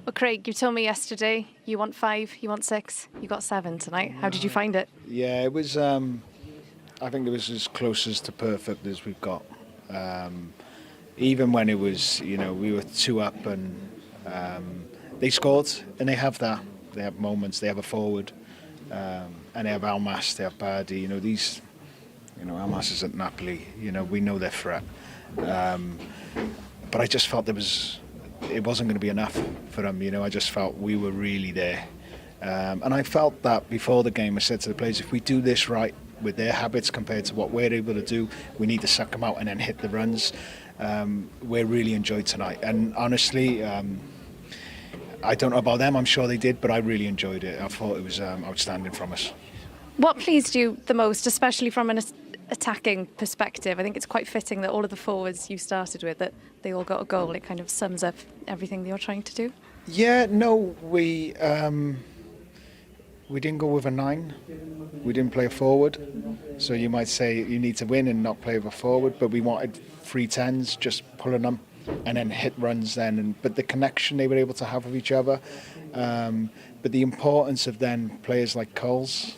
Well, Craig, you told me yesterday you want 5, you want 6, you got 7 tonight. How did you find it? Yeah, it was. I think it was as close as to perfect as we've got. Even when it was, we were 2 up and they scored, and they have that. They have moments. They have a forward, and they have Almas. They have Bardi. These. Almas is at Napoli. We know their threat. But I just felt it wasn't going to be enough for them. I just felt we were really there. And I felt that before the game. I said to the players, if we do this right with their habits compared to what we're able to do, we need to suck them out and then hit the runs. We really enjoyed tonight. And honestly, I don't know about them. I'm sure they did, but I really enjoyed it. I thought it was outstanding from us. What pleased you the most, especially from an attacking perspective? I think it's quite fitting that all of the forwards you started with, that they all got a goal. It kind of sums up everything that you're trying to do. Yeah, no, we didn't go with a 9. We didn't play a forward. So you might say you need to win and not play with a forward, but we wanted 3 10s, just pulling them and then hit runs then. But the connection they were able to have with each other, but the importance of then players like Coles,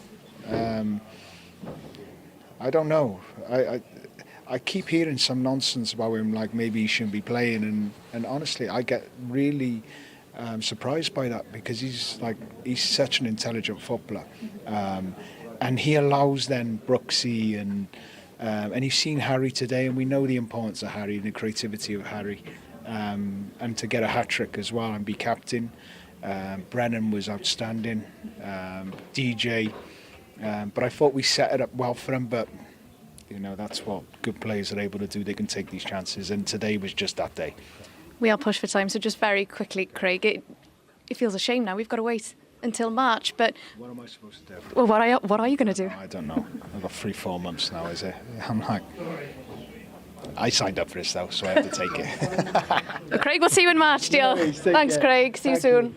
I don't know. I keep hearing some nonsense about him, like maybe he shouldn't be playing, and honestly, I get really surprised by that because he's such an intelligent footballer, and he allows then Brooksy and you've seen Harry today, and we know the importance of Harry and the creativity of Harry, and to get a hat-trick as well and be captain. Brennan was outstanding, DJ. But I thought we set it up well for them, but that's what good players are able to do. They can take these chances, and today was just that day. We are pushed for time, so just very quickly, Craig, it feels a shame now. We've got to wait until March, but what am I supposed to do? Well, what are you going to do? I don't know. I've got 3-4 months now, is it? I signed up for this though, so I have to take it. Craig, we'll see you in March, deal. Thanks, Craig. See you soon.